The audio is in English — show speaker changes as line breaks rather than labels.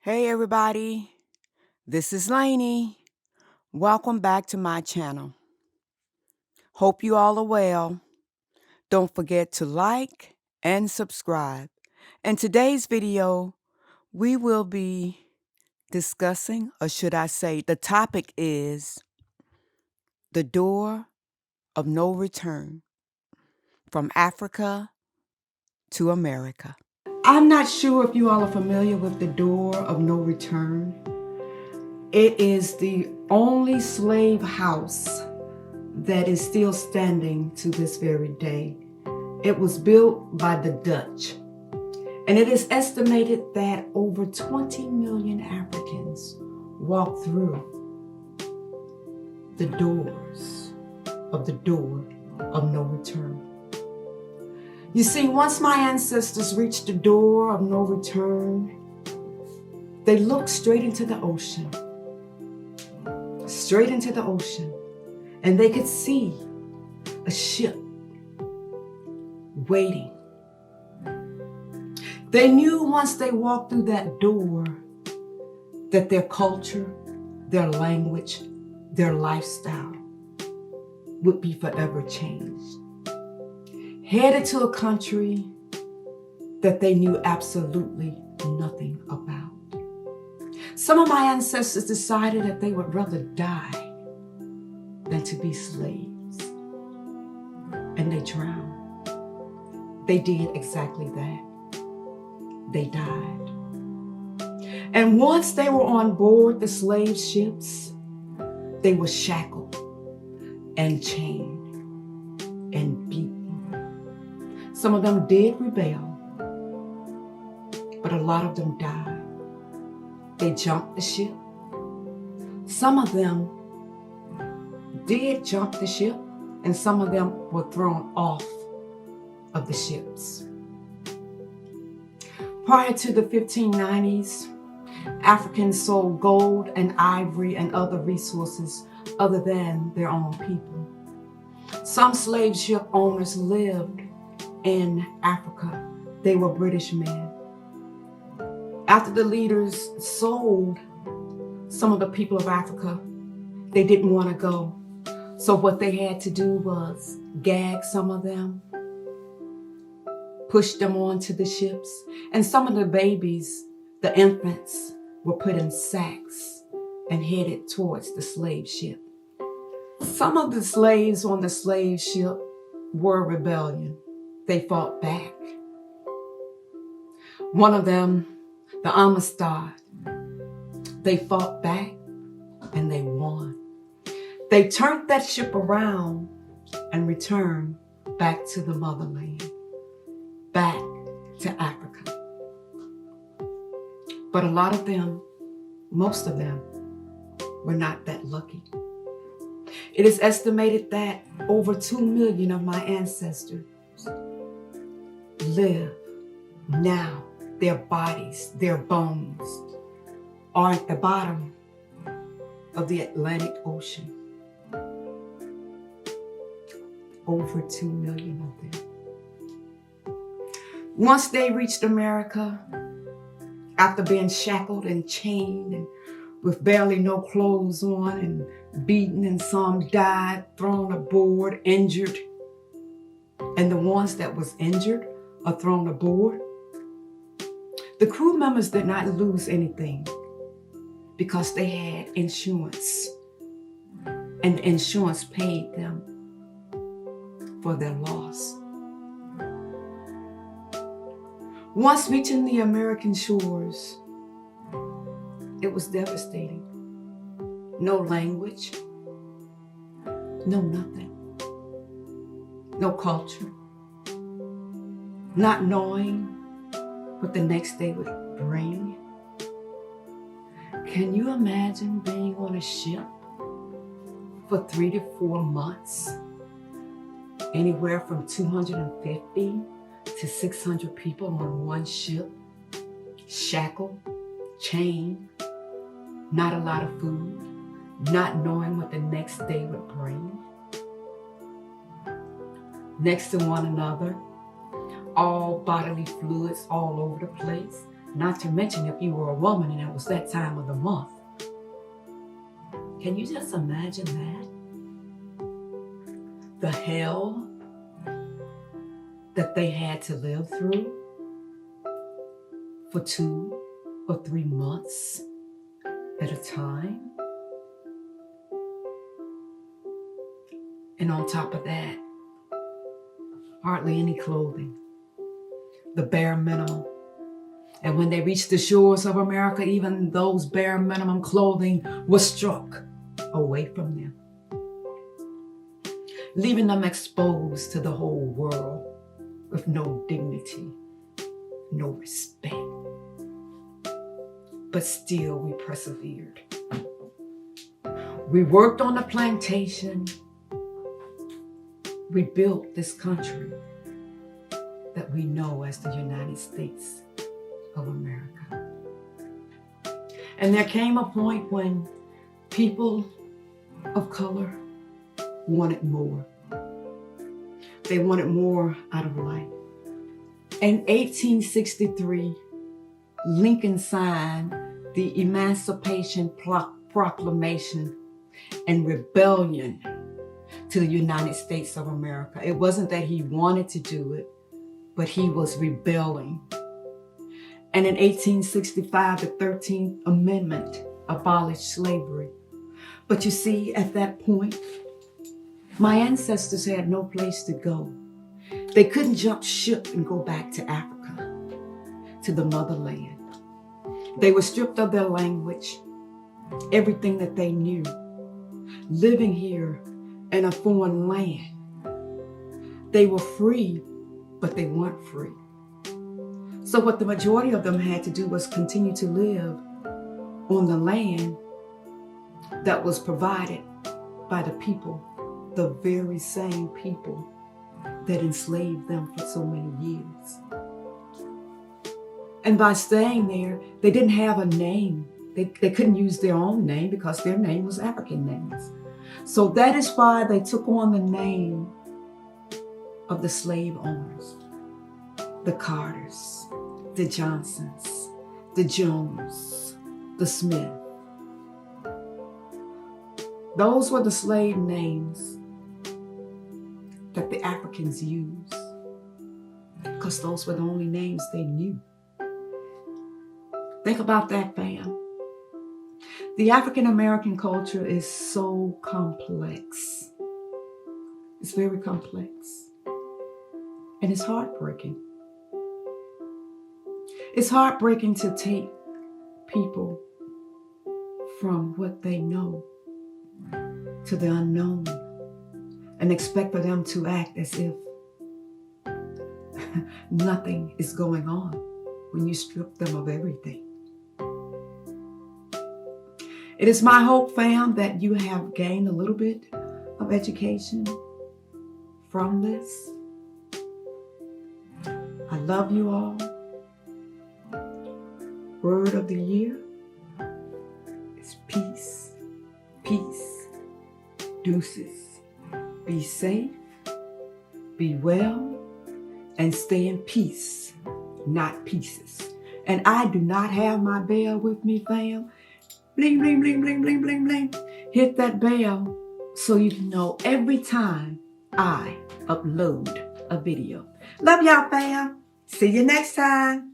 Hey everybody, this is Laney. Welcome back to my channel. Hope you all are well. Don't forget to like and subscribe. In today's video, we will be discussing, or should I say, the topic is the door of no return from Africa to America. I'm not sure if you all are familiar with the door of no return. It is the only slave house that is still standing to this very day. It was built by the Dutch, and it is estimated that over 20 million Africans walked through the doors of the door of no return. You see, once my ancestors reached the door of no return, they looked straight into the ocean, and they could see a ship waiting. They knew once they walked through that door that their culture, their language, their lifestyle would be forever changed. Headed to a country that they knew absolutely nothing about. Some of my ancestors decided that they would rather die than to be slaves, and they drowned. They did exactly that. They died. And once they were on board the slave ships, they were shackled and chained and beaten. Some of them did rebel, but a lot of them died. They jumped the ship. Some of them did jump the ship, and some of them were thrown off of the ships. Prior to the 1590s, Africans sold gold and ivory and other resources other than their own people. Some slave ship owners lived in Africa. They were British men. After the leaders sold some of the people of Africa, they didn't want to go. So what they had to do was gag some of them, push them onto the ships, and some of the babies, the infants, were put in sacks and headed towards the slave ship. Some of the slaves on the slave ship were rebellion. They fought back. One of them, the Amistad, they fought back and they won. They turned that ship around and returned back to the motherland, back to Africa. But a lot of them, most of them, were not that lucky. It is estimated that over 2 million of my ancestors live now. Their bodies, their bones are at the bottom of the Atlantic Ocean. Over 2 million of them. Once they reached America, after being shackled and chained and with barely no clothes on and beaten, and some died, thrown aboard, injured, and the ones that was injured or thrown aboard, the crew members did not lose anything because they had insurance, and the insurance paid them for their loss. Once reaching the American shores, it was devastating. No language, no nothing, no culture, not knowing what the next day would bring. Can you imagine being on a ship for 3 to 4 months? Anywhere from 250 to 600 people on one ship, shackled, chained, not a lot of food, not knowing what the next day would bring. Next to one another, all bodily fluids all over the place, Not to mention if you were a woman and it was that time of the month. Can you just imagine that? The hell that they had to live through for 2 or 3 months at a time. And on top of that, hardly any clothing, the bare minimum. And when they reached the shores of America, even those bare minimum clothing was struck away from them, leaving them exposed to the whole world with no dignity, no respect. But still we persevered. We worked on the plantation. We built this country that we know as the United States of America. And there came a point when people of color wanted more. They wanted more out of life. In 1863, Lincoln signed the Emancipation Proclamation and rebellion to the United States of America. It wasn't that he wanted to do it, but he was rebelling. And in 1865, the 13th Amendment abolished slavery. But you see, at that point, my ancestors had no place to go. They couldn't jump ship and go back to Africa, to the motherland. They were stripped of their language, everything that they knew, living here in a foreign land. They were free, but they weren't free. So what the majority of them had to do was continue to live on the land that was provided by the people, the very same people that enslaved them for so many years. And by staying there, they didn't have a name. They couldn't use their own name because their name was African names. So that is why they took on the name of the slave owners, the Carters, the Johnsons, the Jones, the Smith. Those were the slave names that the Africans used because those were the only names they knew. Think about that, fam. The African American culture is so complex. It's very complex. And it's heartbreaking. It's heartbreaking to take people from what they know to the unknown and expect for them to act as if nothing is going on when you strip them of everything. It is my hope, fam, that you have gained a little bit of education from this. I love you all. Word of the year is peace, peace, deuces. Be safe, be well, and stay in peace, not pieces. And I do not have my bell with me, fam. Bling, bling, bling, bling, bling, bling, bling. Hit that bell so you can know every time I upload a video. Love y'all, fam. See you next time.